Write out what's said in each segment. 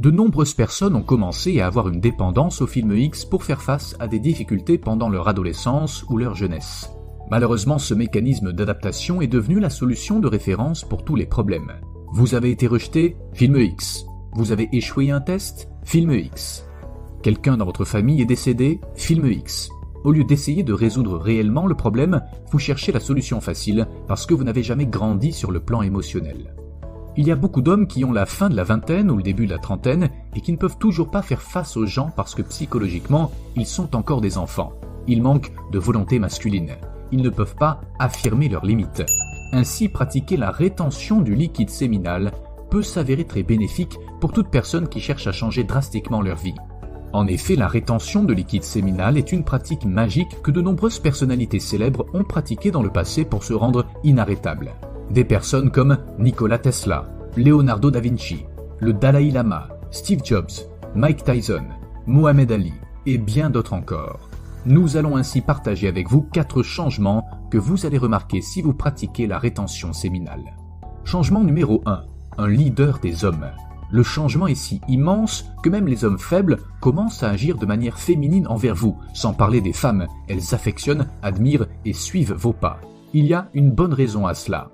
De nombreuses personnes ont commencé à avoir une dépendance aux films X pour faire face à des difficultés pendant leur adolescence ou leur jeunesse. Malheureusement, ce mécanisme d'adaptation est devenu la solution de référence pour tous les problèmes. Vous avez été rejeté? Film X. Vous avez échoué un test? Film X. Quelqu'un dans votre famille est décédé? Film X. Au lieu d'essayer de résoudre réellement le problème, vous cherchez la solution facile parce que vous n'avez jamais grandi sur le plan émotionnel. Il y a beaucoup d'hommes qui ont la fin de la vingtaine ou le début de la trentaine et qui ne peuvent toujours pas faire face aux gens parce que psychologiquement, ils sont encore des enfants. Ils manquent de volonté masculine. Ils ne peuvent pas affirmer leurs limites. Ainsi, pratiquer la rétention du liquide séminal peut s'avérer très bénéfique pour toute personne qui cherche à changer drastiquement leur vie. En effet, la rétention de liquide séminal est une pratique magique que de nombreuses personnalités célèbres ont pratiquée dans le passé pour se rendre inarrêtables. Des personnes comme Nikola Tesla, Leonardo da Vinci, le Dalai Lama, Steve Jobs, Mike Tyson, Mohamed Ali et bien d'autres encore. Nous allons ainsi partager avec vous 4 changements que vous allez remarquer si vous pratiquez la rétention séminale. Changement numéro 1. Un leader des hommes. Le changement est si immense que même les hommes faibles commencent à agir de manière féminine envers vous, sans parler des femmes. Elles affectionnent, admirent et suivent vos pas. Il y a une bonne raison à cela.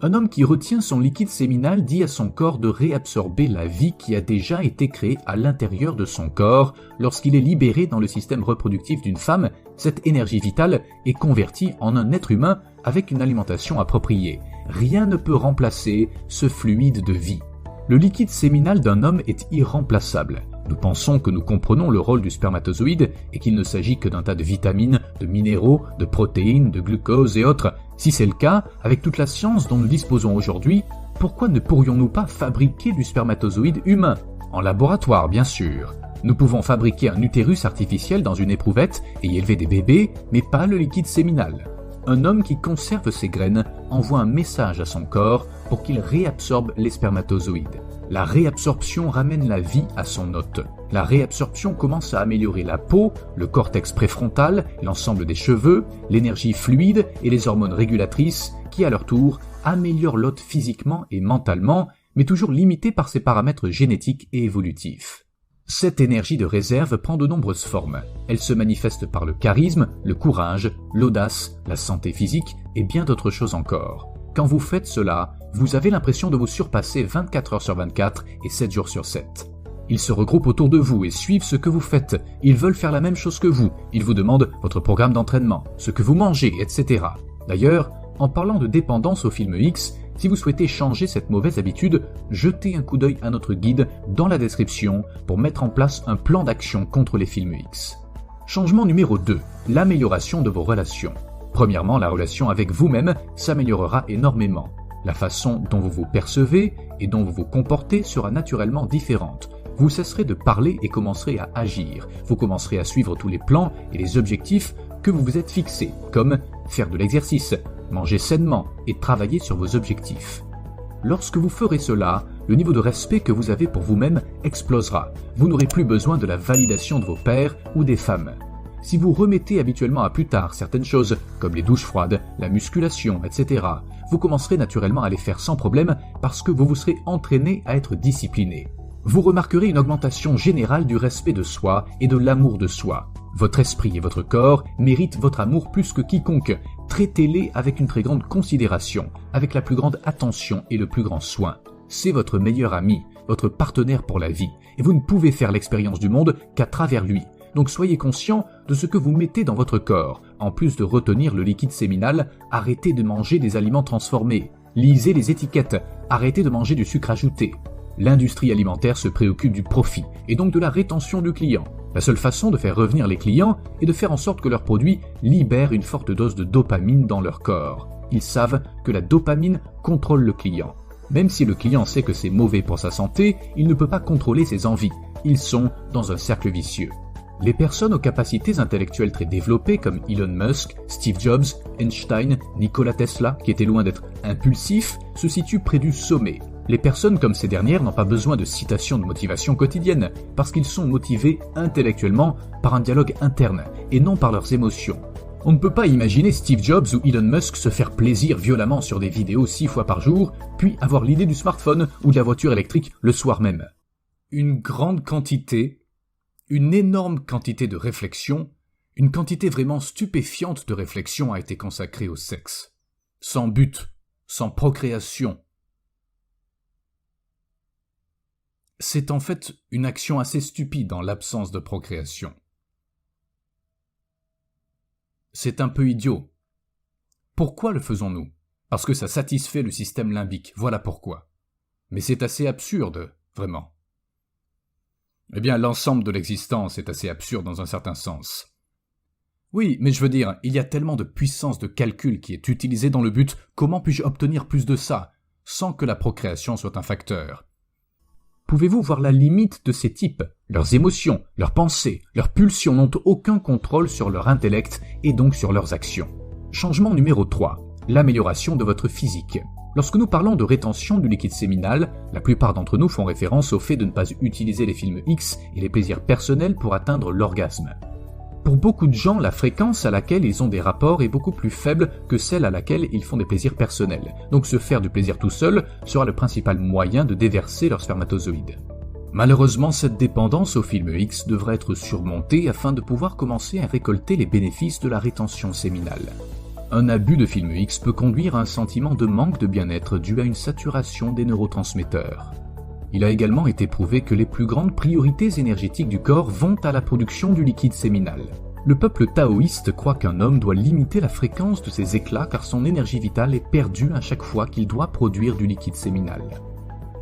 Un homme qui retient son liquide séminal dit à son corps de réabsorber la vie qui a déjà été créée à l'intérieur de son corps. Lorsqu'il est libéré dans le système reproductif d'une femme, cette énergie vitale est convertie en un être humain avec une alimentation appropriée. Rien ne peut remplacer ce fluide de vie. Le liquide séminal d'un homme est irremplaçable. Nous pensons que nous comprenons le rôle du spermatozoïde et qu'il ne s'agit que d'un tas de vitamines, de minéraux, de protéines, de glucose et autres. Si c'est le cas, avec toute la science dont nous disposons aujourd'hui, pourquoi ne pourrions-nous pas fabriquer du spermatozoïde humain? En laboratoire, bien sûr. Nous pouvons fabriquer un utérus artificiel dans une éprouvette et y élever des bébés, mais pas le liquide séminal. Un homme qui conserve ses graines envoie un message à son corps pour qu'il réabsorbe les spermatozoïdes. La réabsorption ramène la vie à son hôte. La réabsorption commence à améliorer la peau, le cortex préfrontal, l'ensemble des cheveux, l'énergie fluide et les hormones régulatrices qui, à leur tour, améliorent l'hôte physiquement et mentalement, mais toujours limité par ses paramètres génétiques et évolutifs. Cette énergie de réserve prend de nombreuses formes. Elle se manifeste par le charisme, le courage, l'audace, la santé physique et bien d'autres choses encore. Quand vous faites cela, vous avez l'impression de vous surpasser 24 heures sur 24 et 7 jours sur 7. Ils se regroupent autour de vous et suivent ce que vous faites. Ils veulent faire la même chose que vous. Ils vous demandent votre programme d'entraînement, ce que vous mangez, etc. D'ailleurs, en parlant de dépendance au film X, si vous souhaitez changer cette mauvaise habitude, jetez un coup d'œil à notre guide dans la description pour mettre en place un plan d'action contre les films X. Changement numéro 2. L'amélioration de vos relations. Premièrement, la relation avec vous-même s'améliorera énormément. La façon dont vous vous percevez et dont vous vous comportez sera naturellement différente. Vous cesserez de parler et commencerez à agir. Vous commencerez à suivre tous les plans et les objectifs que vous vous êtes fixés, comme faire de l'exercice, manger sainement et travailler sur vos objectifs. Lorsque vous ferez cela, le niveau de respect que vous avez pour vous-même explosera. Vous n'aurez plus besoin de la validation de vos pairs ou des femmes. Si vous remettez habituellement à plus tard certaines choses, comme les douches froides, la musculation, etc., vous commencerez naturellement à les faire sans problème parce que vous vous serez entraîné à être discipliné. Vous remarquerez une augmentation générale du respect de soi et de l'amour de soi. Votre esprit et votre corps méritent votre amour plus que quiconque. Traitez-les avec une très grande considération, avec la plus grande attention et le plus grand soin. C'est votre meilleur ami, votre partenaire pour la vie, et vous ne pouvez faire l'expérience du monde qu'à travers lui. Donc soyez conscient de ce que vous mettez dans votre corps. En plus de retenir le liquide séminal, arrêtez de manger des aliments transformés. Lisez les étiquettes, arrêtez de manger du sucre ajouté. L'industrie alimentaire se préoccupe du profit et donc de la rétention du client. La seule façon de faire revenir les clients est de faire en sorte que leurs produits libèrent une forte dose de dopamine dans leur corps. Ils savent que la dopamine contrôle le client. Même si le client sait que c'est mauvais pour sa santé, il ne peut pas contrôler ses envies. Ils sont dans un cercle vicieux. Les personnes aux capacités intellectuelles très développées comme Elon Musk, Steve Jobs, Einstein, Nikola Tesla, qui étaient loin d'être impulsifs, se situent près du sommet. Les personnes comme ces dernières n'ont pas besoin de citations de motivation quotidienne, parce qu'ils sont motivés intellectuellement par un dialogue interne et non par leurs émotions. On ne peut pas imaginer Steve Jobs ou Elon Musk se faire plaisir violemment sur des vidéos 6 fois par jour, puis avoir l'idée du smartphone ou de la voiture électrique le soir même. une grande quantité, une énorme quantité de réflexion, une quantité vraiment stupéfiante de réflexion a été consacrée au sexe. Sans but, sans procréation. C'est en fait une action assez stupide en l'absence de procréation. C'est un peu idiot. Pourquoi le faisons-nous ? Parce que ça satisfait le système limbique, voilà pourquoi. Mais c'est assez absurde, vraiment. Eh bien, l'ensemble de l'existence est assez absurde dans un certain sens. Oui, mais je veux dire, il y a tellement de puissance de calcul qui est utilisée dans le but, comment puis-je obtenir plus de ça, sans que la procréation soit un facteur ? Pouvez-vous voir la limite de ces types ? Leurs émotions, leurs pensées, leurs pulsions n'ont aucun contrôle sur leur intellect et donc sur leurs actions. Changement numéro 3. L'amélioration de votre physique. Lorsque nous parlons de rétention du liquide séminal, la plupart d'entre nous font référence au fait de ne pas utiliser les films X et les plaisirs personnels pour atteindre l'orgasme. Pour beaucoup de gens, la fréquence à laquelle ils ont des rapports est beaucoup plus faible que celle à laquelle ils font des plaisirs personnels. Donc se faire du plaisir tout seul sera le principal moyen de déverser leurs spermatozoïdes. Malheureusement, cette dépendance aux films X devrait être surmontée afin de pouvoir commencer à récolter les bénéfices de la rétention séminale. Un abus de films X peut conduire à un sentiment de manque de bien-être dû à une saturation des neurotransmetteurs. Il a également été prouvé que les plus grandes priorités énergétiques du corps vont à la production du liquide séminal. Le peuple taoïste croit qu'un homme doit limiter la fréquence de ses éclats car son énergie vitale est perdue à chaque fois qu'il doit produire du liquide séminal.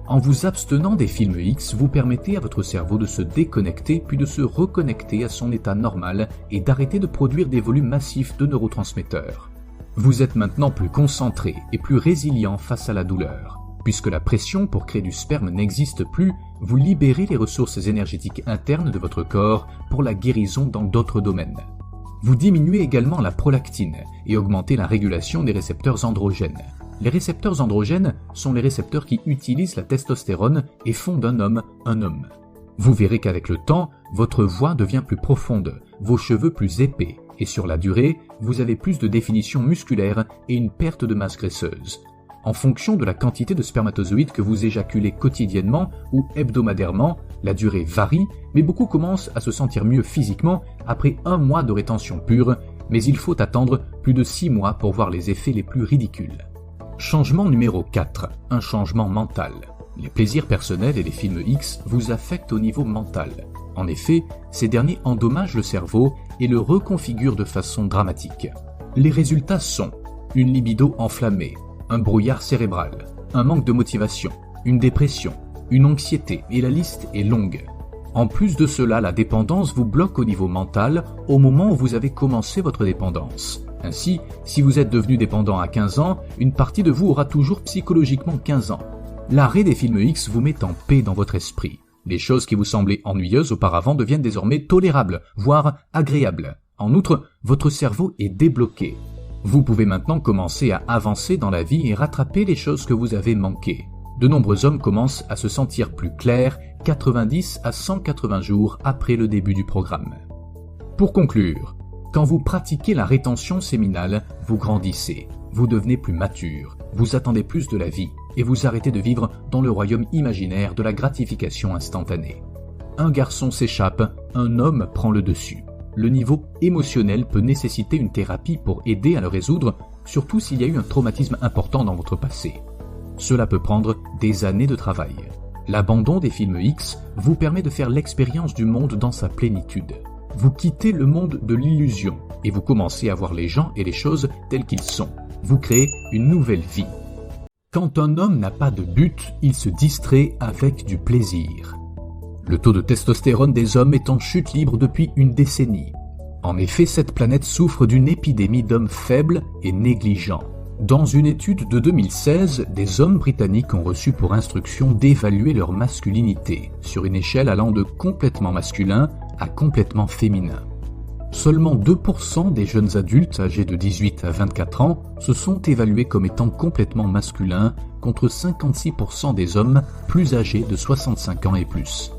En vous abstenant des films X, vous permettez à votre cerveau de se déconnecter puis de se reconnecter à son état normal et d'arrêter de produire des volumes massifs de neurotransmetteurs. Vous êtes maintenant plus concentré et plus résilient face à la douleur. Puisque la pression pour créer du sperme n'existe plus, vous libérez les ressources énergétiques internes de votre corps pour la guérison dans d'autres domaines. Vous diminuez également la prolactine et augmentez la régulation des récepteurs androgènes. Les récepteurs androgènes sont les récepteurs qui utilisent la testostérone et font d'un homme un homme. Vous verrez qu'avec le temps, votre voix devient plus profonde, vos cheveux plus épais, et sur la durée, vous avez plus de définition musculaire et une perte de masse graisseuse. En fonction de la quantité de spermatozoïdes que vous éjaculez quotidiennement ou hebdomadairement, la durée varie, mais beaucoup commencent à se sentir mieux physiquement après 1 mois de rétention pure, mais il faut attendre plus de 6 mois pour voir les effets les plus ridicules. Changement numéro 4. Un changement mental. Les plaisirs personnels et les films X vous affectent au niveau mental. En effet, ces derniers endommagent le cerveau et le reconfigurent de façon dramatique. Les résultats sont une libido enflammée, un brouillard cérébral, un manque de motivation, une dépression, une anxiété, et la liste est longue. En plus de cela, la dépendance vous bloque au niveau mental au moment où vous avez commencé votre dépendance. Ainsi, si vous êtes devenu dépendant à 15 ans, une partie de vous aura toujours psychologiquement 15 ans. L'arrêt des films X vous met en paix dans votre esprit. Les choses qui vous semblaient ennuyeuses auparavant deviennent désormais tolérables, voire agréables. En outre, votre cerveau est débloqué. Vous pouvez maintenant commencer à avancer dans la vie et rattraper les choses que vous avez manquées. De nombreux hommes commencent à se sentir plus clairs 90 à 180 jours après le début du programme. Pour conclure, quand vous pratiquez la rétention séminale, vous grandissez, vous devenez plus mature, vous attendez plus de la vie et vous arrêtez de vivre dans le royaume imaginaire de la gratification instantanée. Un garçon s'échappe, un homme prend le dessus. Le niveau émotionnel peut nécessiter une thérapie pour aider à le résoudre, surtout s'il y a eu un traumatisme important dans votre passé. Cela peut prendre des années de travail. L'abandon des films X vous permet de faire l'expérience du monde dans sa plénitude. Vous quittez le monde de l'illusion et vous commencez à voir les gens et les choses tels qu'ils sont. Vous créez une nouvelle vie. Quand un homme n'a pas de but, il se distrait avec du plaisir. Le taux de testostérone des hommes est en chute libre depuis une décennie. En effet, cette planète souffre d'une épidémie d'hommes faibles et négligents. Dans une étude de 2016, des hommes britanniques ont reçu pour instruction d'évaluer leur masculinité, sur une échelle allant de complètement masculin à complètement féminin. Seulement 2% des jeunes adultes âgés de 18 à 24 ans se sont évalués comme étant complètement masculins, contre 56% des hommes plus âgés de 65 ans et plus.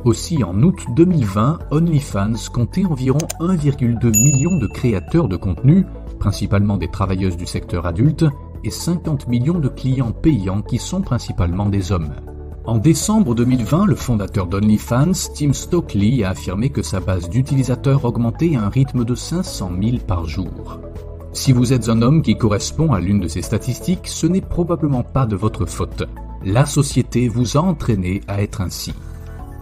Aussi, en août 2020, OnlyFans comptait environ 1,2 million de créateurs de contenu, principalement des travailleuses du secteur adulte, et 50 millions de clients payants qui sont principalement des hommes. En décembre 2020, le fondateur d'OnlyFans, Tim Stokely, a affirmé que sa base d'utilisateurs augmentait à un rythme de 500 000 par jour. Si vous êtes un homme qui correspond à l'une de ces statistiques, ce n'est probablement pas de votre faute. La société vous a entraîné à être ainsi.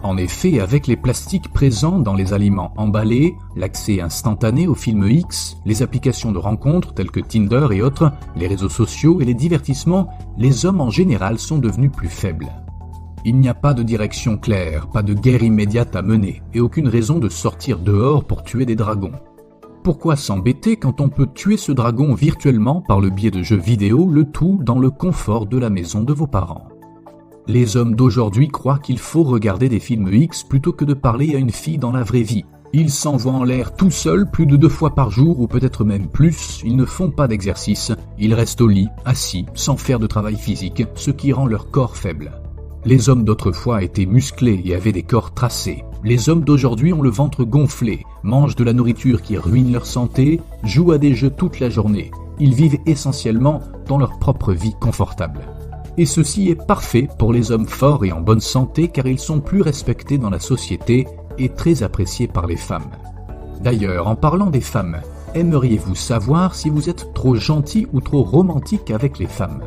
En effet, avec les plastiques présents dans les aliments emballés, l'accès instantané aux films X, les applications de rencontres telles que Tinder et autres, les réseaux sociaux et les divertissements, les hommes en général sont devenus plus faibles. Il n'y a pas de direction claire, pas de guerre immédiate à mener et aucune raison de sortir dehors pour tuer des dragons. Pourquoi s'embêter quand on peut tuer ce dragon virtuellement par le biais de jeux vidéo, le tout dans le confort de la maison de vos parents ? Les hommes d'aujourd'hui croient qu'il faut regarder des films X plutôt que de parler à une fille dans la vraie vie. Ils s'envoient en l'air tout seuls plus de 2 fois par jour ou peut-être même plus, ils ne font pas d'exercice, ils restent au lit, assis, sans faire de travail physique, ce qui rend leur corps faible. Les hommes d'autrefois étaient musclés et avaient des corps tracés. Les hommes d'aujourd'hui ont le ventre gonflé, mangent de la nourriture qui ruine leur santé, jouent à des jeux toute la journée. Ils vivent essentiellement dans leur propre vie confortable. Et ceci est parfait pour les hommes forts et en bonne santé car ils sont plus respectés dans la société et très appréciés par les femmes. D'ailleurs, en parlant des femmes, aimeriez-vous savoir si vous êtes trop gentil ou trop romantique avec les femmes ?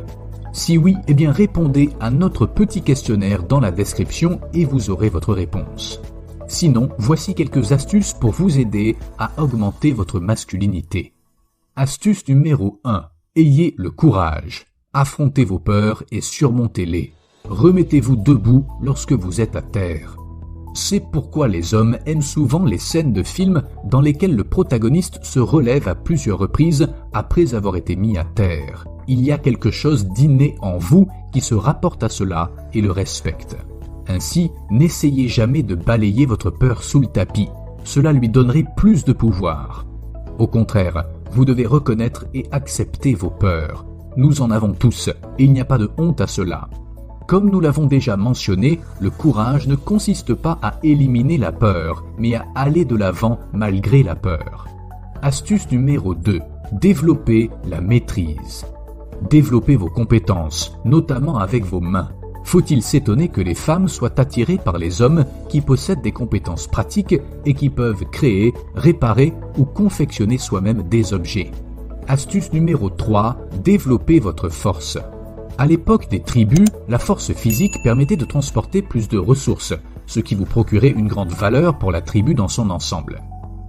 Si oui, eh bien répondez à notre petit questionnaire dans la description et vous aurez votre réponse. Sinon, voici quelques astuces pour vous aider à augmenter votre masculinité. Astuce numéro 1. Ayez le courage. Affrontez vos peurs et surmontez-les. Remettez-vous debout lorsque vous êtes à terre. C'est pourquoi les hommes aiment souvent les scènes de films dans lesquelles le protagoniste se relève à plusieurs reprises après avoir été mis à terre. Il y a quelque chose d'inné en vous qui se rapporte à cela et le respecte. Ainsi, n'essayez jamais de balayer votre peur sous le tapis. Cela lui donnerait plus de pouvoir. Au contraire, vous devez reconnaître et accepter vos peurs. Nous en avons tous, et il n'y a pas de honte à cela. Comme nous l'avons déjà mentionné, le courage ne consiste pas à éliminer la peur, mais à aller de l'avant malgré la peur. Astuce numéro 2. Développez la maîtrise. Développez vos compétences, notamment avec vos mains. Faut-il s'étonner que les femmes soient attirées par les hommes qui possèdent des compétences pratiques et qui peuvent créer, réparer ou confectionner soi-même des objets ? Astuce numéro 3. Développez votre force. À l'époque des tribus, la force physique permettait de transporter plus de ressources, ce qui vous procurait une grande valeur pour la tribu dans son ensemble.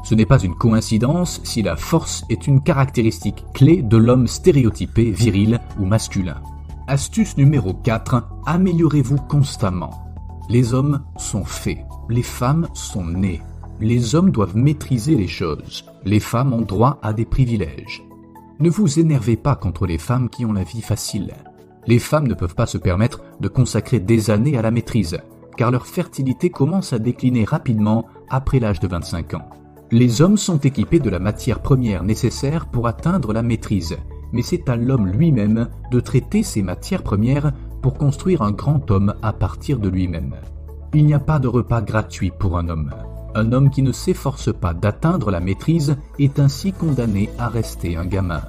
Ce n'est pas une coïncidence si la force est une caractéristique clé de l'homme stéréotypé viril ou masculin. Astuce numéro 4. Améliorez-vous constamment. Les hommes sont faits, les femmes sont nées. Les hommes doivent maîtriser les choses, les femmes ont droit à des privilèges. Ne vous énervez pas contre les femmes qui ont la vie facile. Les femmes ne peuvent pas se permettre de consacrer des années à la maîtrise, car leur fertilité commence à décliner rapidement après l'âge de 25 ans. Les hommes sont équipés de la matière première nécessaire pour atteindre la maîtrise, mais c'est à l'homme lui-même de traiter ces matières premières pour construire un grand homme à partir de lui-même. Il n'y a pas de repas gratuit pour un homme. Un homme qui ne s'efforce pas d'atteindre la maîtrise est ainsi condamné à rester un gamin.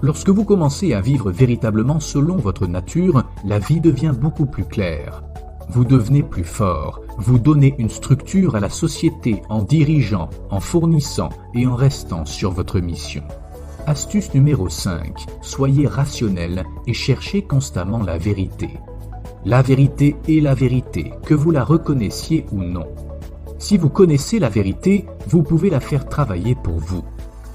Lorsque vous commencez à vivre véritablement selon votre nature, la vie devient beaucoup plus claire. Vous devenez plus fort, vous donnez une structure à la société en dirigeant, en fournissant et en restant sur votre mission. Astuce numéro 5. Soyez rationnel et cherchez constamment la vérité. La vérité est la vérité, que vous la reconnaissiez ou non. Si vous connaissez la vérité, vous pouvez la faire travailler pour vous.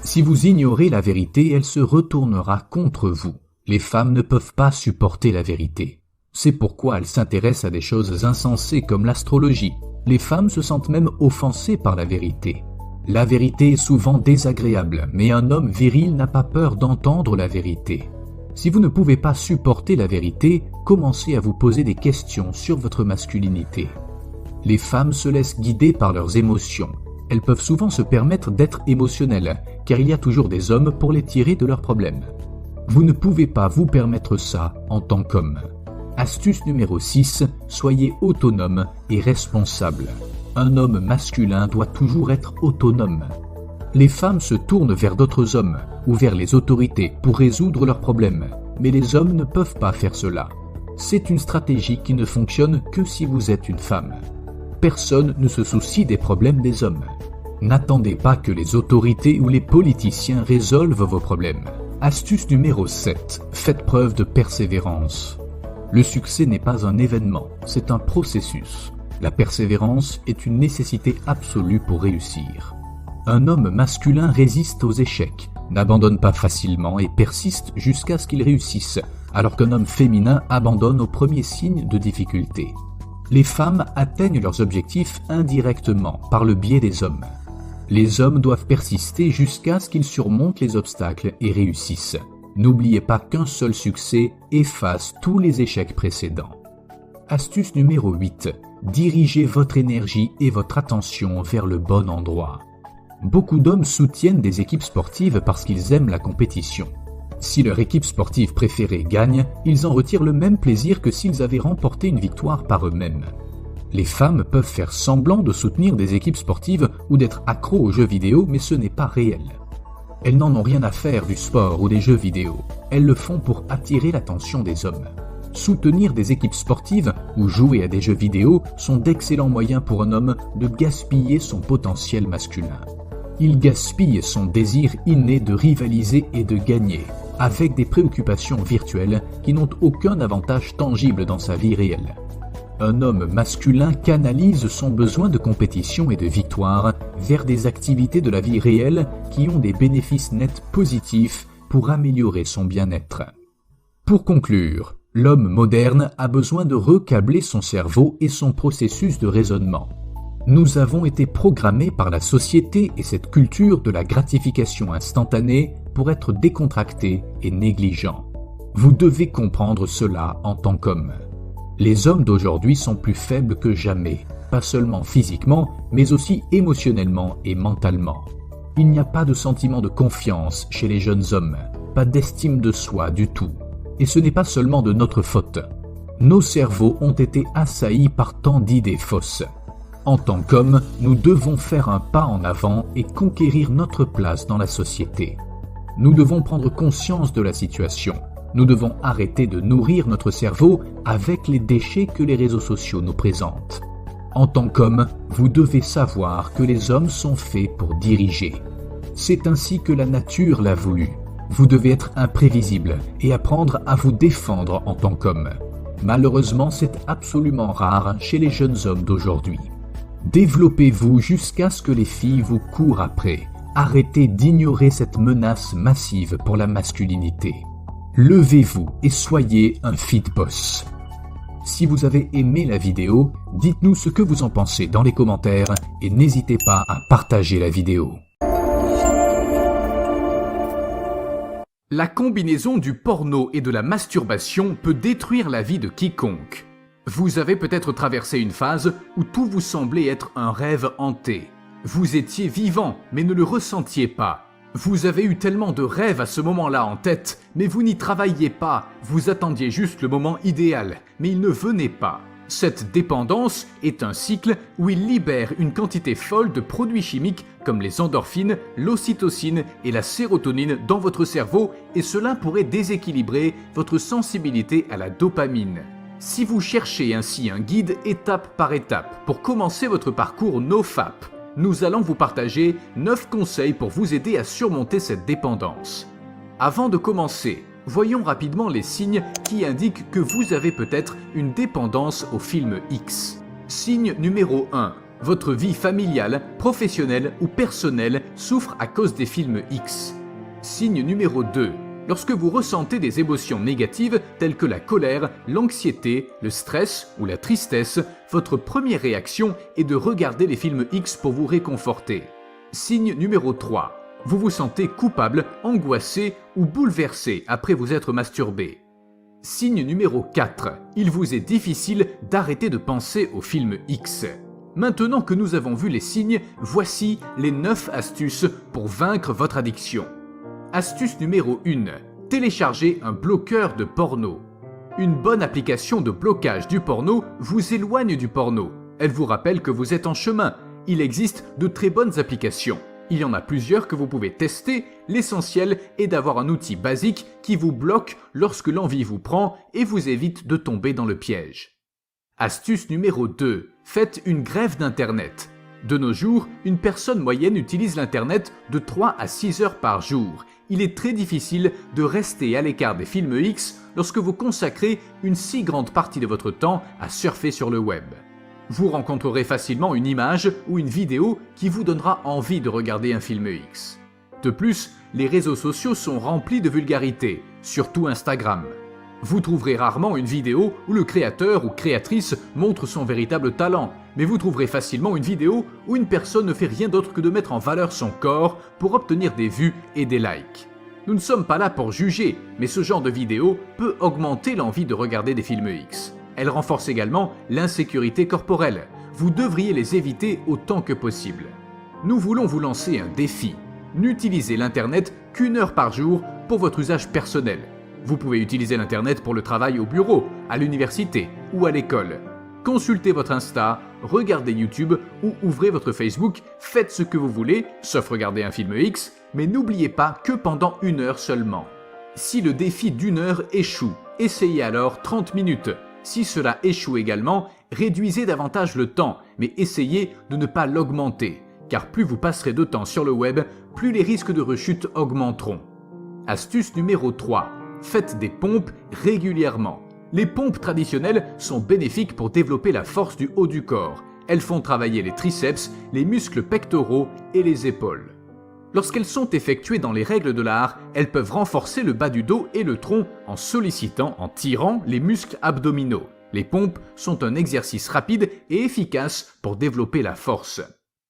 Si vous ignorez la vérité, elle se retournera contre vous. Les femmes ne peuvent pas supporter la vérité. C'est pourquoi elles s'intéressent à des choses insensées comme l'astrologie. Les femmes se sentent même offensées par la vérité. La vérité est souvent désagréable, mais un homme viril n'a pas peur d'entendre la vérité. Si vous ne pouvez pas supporter la vérité, commencez à vous poser des questions sur votre masculinité. Les femmes se laissent guider par leurs émotions. Elles peuvent souvent se permettre d'être émotionnelles, car il y a toujours des hommes pour les tirer de leurs problèmes. Vous ne pouvez pas vous permettre ça en tant qu'homme. Astuce numéro 6, soyez autonome et responsable. Un homme masculin doit toujours être autonome. Les femmes se tournent vers d'autres hommes ou vers les autorités pour résoudre leurs problèmes, mais les hommes ne peuvent pas faire cela. C'est une stratégie qui ne fonctionne que si vous êtes une femme. Personne ne se soucie des problèmes des hommes. N'attendez pas que les autorités ou les politiciens résolvent vos problèmes. Astuce numéro 7. Faites preuve de persévérance. Le succès n'est pas un événement, c'est un processus. La persévérance est une nécessité absolue pour réussir. Un homme masculin résiste aux échecs, n'abandonne pas facilement et persiste jusqu'à ce qu'il réussisse, alors qu'un homme féminin abandonne au premier signe de difficulté. Les femmes atteignent leurs objectifs indirectement, par le biais des hommes. Les hommes doivent persister jusqu'à ce qu'ils surmontent les obstacles et réussissent. N'oubliez pas qu'un seul succès efface tous les échecs précédents. Astuce numéro 8. Dirigez votre énergie et votre attention vers le bon endroit. Beaucoup d'hommes soutiennent des équipes sportives parce qu'ils aiment la compétition. Si leur équipe sportive préférée gagne, ils en retirent le même plaisir que s'ils avaient remporté une victoire par eux-mêmes. Les femmes peuvent faire semblant de soutenir des équipes sportives ou d'être accros aux jeux vidéo, mais ce n'est pas réel. Elles n'en ont rien à faire du sport ou des jeux vidéo. Elles le font pour attirer l'attention des hommes. Soutenir des équipes sportives ou jouer à des jeux vidéo sont d'excellents moyens pour un homme de gaspiller son potentiel masculin. Il gaspille son désir inné de rivaliser et de gagner, avec des préoccupations virtuelles qui n'ont aucun avantage tangible dans sa vie réelle. Un homme masculin canalise son besoin de compétition et de victoire vers des activités de la vie réelle qui ont des bénéfices nets positifs pour améliorer son bien-être. Pour conclure, l'homme moderne a besoin de recabler son cerveau et son processus de raisonnement. Nous avons été programmés par la société et cette culture de la gratification instantanée pour être décontractés et négligents. Vous devez comprendre cela en tant qu'homme. Les hommes d'aujourd'hui sont plus faibles que jamais, pas seulement physiquement, mais aussi émotionnellement et mentalement. Il n'y a pas de sentiment de confiance chez les jeunes hommes, pas d'estime de soi du tout. Et ce n'est pas seulement de notre faute. Nos cerveaux ont été assaillis par tant d'idées fausses. En tant qu'hommes, nous devons faire un pas en avant et conquérir notre place dans la société. Nous devons prendre conscience de la situation. Nous devons arrêter de nourrir notre cerveau avec les déchets que les réseaux sociaux nous présentent. En tant qu'homme, vous devez savoir que les hommes sont faits pour diriger. C'est ainsi que la nature l'a voulu. Vous devez être imprévisible et apprendre à vous défendre en tant qu'homme. Malheureusement, c'est absolument rare chez les jeunes hommes d'aujourd'hui. Développez-vous jusqu'à ce que les filles vous courent après. Arrêtez d'ignorer cette menace massive pour la masculinité. Levez-vous et soyez un fit boss. Si vous avez aimé la vidéo, dites-nous ce que vous en pensez dans les commentaires et n'hésitez pas à partager la vidéo. La combinaison du porno et de la masturbation peut détruire la vie de quiconque. Vous avez peut-être traversé une phase où tout vous semblait être un rêve hanté. Vous étiez vivant, mais ne le ressentiez pas. Vous avez eu tellement de rêves à ce moment-là en tête, mais vous n'y travailliez pas. Vous attendiez juste le moment idéal, mais il ne venait pas. Cette dépendance est un cycle où il libère une quantité folle de produits chimiques comme les endorphines, l'ocytocine et la sérotonine dans votre cerveau et cela pourrait déséquilibrer votre sensibilité à la dopamine. Si vous cherchez ainsi un guide étape par étape pour commencer votre parcours NoFap, nous allons vous partager 9 conseils pour vous aider à surmonter cette dépendance. Avant de commencer, voyons rapidement les signes qui indiquent que vous avez peut-être une dépendance au film X. Signe numéro 1. Votre vie familiale, professionnelle ou personnelle souffre à cause des films X. Signe numéro 2. Lorsque vous ressentez des émotions négatives telles que la colère, l'anxiété, le stress ou la tristesse, votre première réaction est de regarder les films X pour vous réconforter. Signe numéro 3. Vous vous sentez coupable, angoissé ou bouleversé après vous être masturbé. Signe numéro 4. Il vous est difficile d'arrêter de penser aux films X. Maintenant que nous avons vu les signes, voici les 9 astuces pour vaincre votre addiction. Astuce numéro 1. Téléchargez un bloqueur de porno. Une bonne application de blocage du porno vous éloigne du porno. Elle vous rappelle que vous êtes en chemin. Il existe de très bonnes applications. Il y en a plusieurs que vous pouvez tester, l'essentiel est d'avoir un outil basique qui vous bloque lorsque l'envie vous prend et vous évite de tomber dans le piège. Astuce numéro 2. Faites une grève d'Internet. De nos jours, une personne moyenne utilise l'Internet de 3 à 6 heures par jour. Il est très difficile de rester à l'écart des films X lorsque vous consacrez une si grande partie de votre temps à surfer sur le web. Vous rencontrerez facilement une image ou une vidéo qui vous donnera envie de regarder un film X. De plus, les réseaux sociaux sont remplis de vulgarité, surtout Instagram. Vous trouverez rarement une vidéo où le créateur ou créatrice montre son véritable talent, mais vous trouverez facilement une vidéo où une personne ne fait rien d'autre que de mettre en valeur son corps pour obtenir des vues et des likes. Nous ne sommes pas là pour juger, mais ce genre de vidéo peut augmenter l'envie de regarder des films X. Elle renforce également l'insécurité corporelle. Vous devriez les éviter autant que possible. Nous voulons vous lancer un défi. N'utilisez l'Internet qu'1 heure par jour pour votre usage personnel. Vous pouvez utiliser l'Internet pour le travail au bureau, à l'université ou à l'école. Consultez votre Insta, regardez YouTube ou ouvrez votre Facebook, faites ce que vous voulez, sauf regarder un film X, mais n'oubliez pas que pendant 1 heure seulement. Si le défi d'1 heure échoue, essayez alors 30 minutes. Si cela échoue également, réduisez davantage le temps, mais essayez de ne pas l'augmenter, car plus vous passerez de temps sur le web, plus les risques de rechute augmenteront. Astuce numéro 3. Faites des pompes régulièrement. Les pompes traditionnelles sont bénéfiques pour développer la force du haut du corps. Elles font travailler les triceps, les muscles pectoraux et les épaules. Lorsqu'elles sont effectuées dans les règles de l'art, elles peuvent renforcer le bas du dos et le tronc en sollicitant, en tirant les muscles abdominaux. Les pompes sont un exercice rapide et efficace pour développer la force.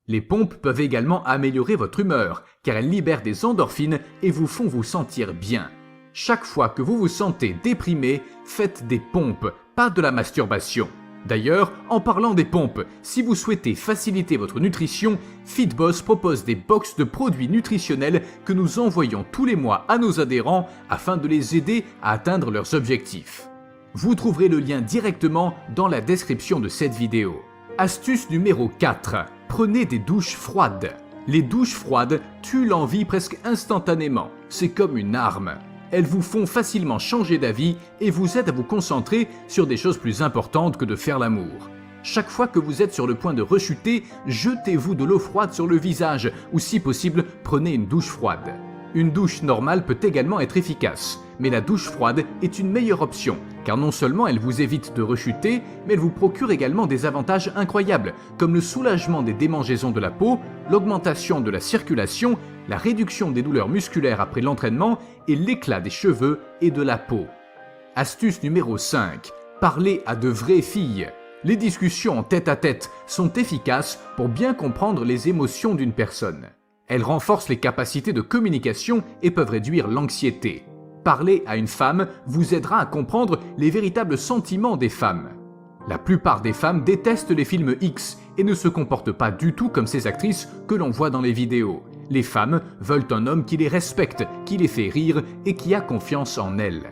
Les pompes peuvent également améliorer votre humeur, car elles libèrent des endorphines et vous font vous sentir bien. Chaque fois que vous vous sentez déprimé, faites des pompes, pas de la masturbation. D'ailleurs, en parlant des pompes, si vous souhaitez faciliter votre nutrition, Fitboss propose des box de produits nutritionnels que nous envoyons tous les mois à nos adhérents afin de les aider à atteindre leurs objectifs. Vous trouverez le lien directement dans la description de cette vidéo. Astuce numéro 4. Prenez des douches froides. Les douches froides tuent l'envie presque instantanément. C'est comme une arme. Elles vous font facilement changer d'avis et vous aident à vous concentrer sur des choses plus importantes que de faire l'amour. Chaque fois que vous êtes sur le point de rechuter, jetez-vous de l'eau froide sur le visage ou si possible, prenez une douche froide. Une douche normale peut également être efficace, mais la douche froide est une meilleure option, car non seulement elle vous évite de rechuter, mais elle vous procure également des avantages incroyables, comme le soulagement des démangeaisons de la peau, l'augmentation de la circulation, la réduction des douleurs musculaires après l'entraînement et l'éclat des cheveux et de la peau. Astuce numéro 5. Parlez à de vraies filles. Les discussions en tête-à-tête sont efficaces pour bien comprendre les émotions d'une personne. Elles renforcent les capacités de communication et peuvent réduire l'anxiété. Parler à une femme vous aidera à comprendre les véritables sentiments des femmes. La plupart des femmes détestent les films X et ne se comportent pas du tout comme ces actrices que l'on voit dans les vidéos. Les femmes veulent un homme qui les respecte, qui les fait rire et qui a confiance en elles.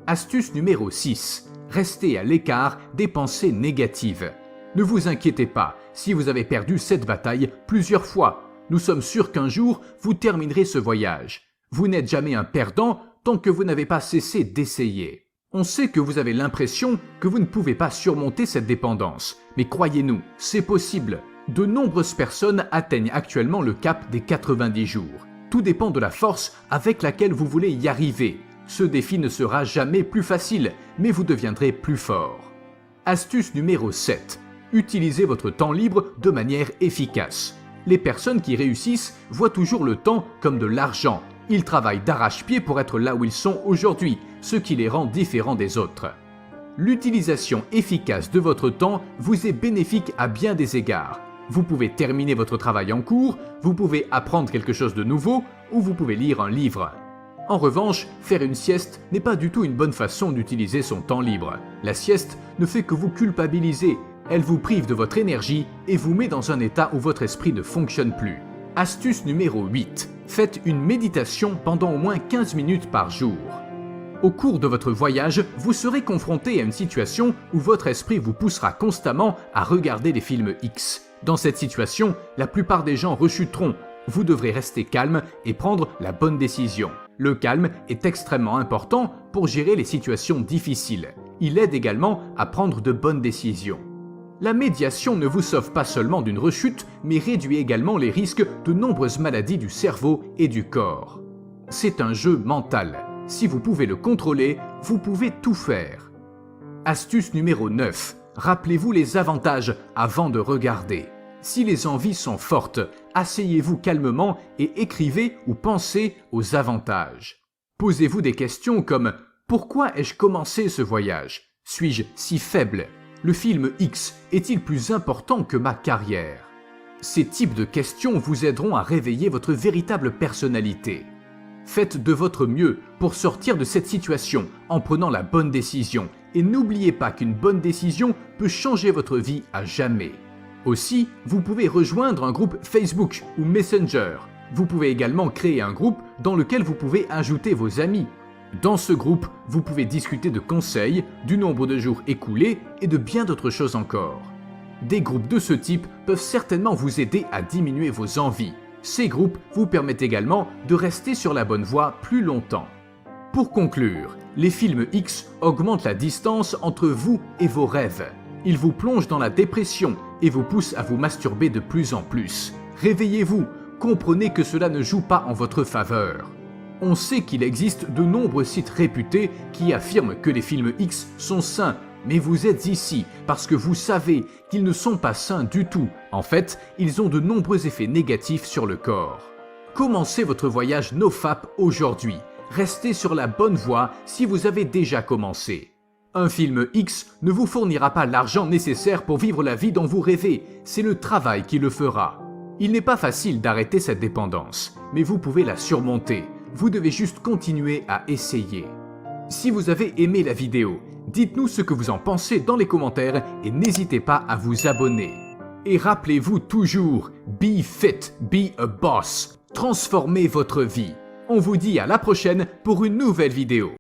Astuce numéro 6. Restez à l'écart des pensées négatives. Ne vous inquiétez pas si vous avez perdu cette bataille plusieurs fois. Nous sommes sûrs qu'un jour, vous terminerez ce voyage. Vous n'êtes jamais un perdant tant que vous n'avez pas cessé d'essayer. On sait que vous avez l'impression que vous ne pouvez pas surmonter cette dépendance, mais croyez-nous, c'est possible. De nombreuses personnes atteignent actuellement le cap des 90 jours. Tout dépend de la force avec laquelle vous voulez y arriver. Ce défi ne sera jamais plus facile, mais vous deviendrez plus fort. Astuce numéro 7. Utilisez votre temps libre de manière efficace. Les personnes qui réussissent voient toujours le temps comme de l'argent. Ils travaillent d'arrache-pied pour être là où ils sont aujourd'hui, ce qui les rend différents des autres. L'utilisation efficace de votre temps vous est bénéfique à bien des égards. Vous pouvez terminer votre travail en cours, vous pouvez apprendre quelque chose de nouveau ou vous pouvez lire un livre. En revanche, faire une sieste n'est pas du tout une bonne façon d'utiliser son temps libre. La sieste ne fait que vous culpabiliser. Elle vous prive de votre énergie et vous met dans un état où votre esprit ne fonctionne plus. Astuce numéro 8. Faites une méditation pendant au moins 15 minutes par jour. Au cours de votre voyage, vous serez confronté à une situation où votre esprit vous poussera constamment à regarder des films X. Dans cette situation, la plupart des gens rechuteront. Vous devrez rester calme et prendre la bonne décision. Le calme est extrêmement important pour gérer les situations difficiles. Il aide également à prendre de bonnes décisions. La médiation ne vous sauve pas seulement d'une rechute, mais réduit également les risques de nombreuses maladies du cerveau et du corps. C'est un jeu mental. Si vous pouvez le contrôler, vous pouvez tout faire. Astuce numéro 9. Rappelez-vous les avantages avant de regarder. Si les envies sont fortes, asseyez-vous calmement et écrivez ou pensez aux avantages. Posez-vous des questions comme « Pourquoi ai-je commencé ce voyage ? Suis-je si faible ? Le film X est-il plus important que ma carrière ?» Ces types de questions vous aideront à réveiller votre véritable personnalité. Faites de votre mieux pour sortir de cette situation en prenant la bonne décision et n'oubliez pas qu'une bonne décision peut changer votre vie à jamais. Aussi, vous pouvez rejoindre un groupe Facebook ou Messenger. Vous pouvez également créer un groupe dans lequel vous pouvez ajouter vos amis. Dans ce groupe, vous pouvez discuter de conseils, du nombre de jours écoulés et de bien d'autres choses encore. Des groupes de ce type peuvent certainement vous aider à diminuer vos envies. Ces groupes vous permettent également de rester sur la bonne voie plus longtemps. Pour conclure, les films X augmentent la distance entre vous et vos rêves. Ils vous plongent dans la dépression et vous poussent à vous masturber de plus en plus. Réveillez-vous, comprenez que cela ne joue pas en votre faveur. On sait qu'il existe de nombreux sites réputés qui affirment que les films X sont sains, mais vous êtes ici parce que vous savez qu'ils ne sont pas sains du tout. En fait, ils ont de nombreux effets négatifs sur le corps. Commencez votre voyage NoFap aujourd'hui. Restez sur la bonne voie si vous avez déjà commencé. Un film X ne vous fournira pas l'argent nécessaire pour vivre la vie dont vous rêvez, c'est le travail qui le fera. Il n'est pas facile d'arrêter cette dépendance, mais vous pouvez la surmonter. Vous devez juste continuer à essayer. Si vous avez aimé la vidéo, dites-nous ce que vous en pensez dans les commentaires et n'hésitez pas à vous abonner. Et rappelez-vous toujours, be fit, be a boss. Transformez votre vie. On vous dit à la prochaine pour une nouvelle vidéo.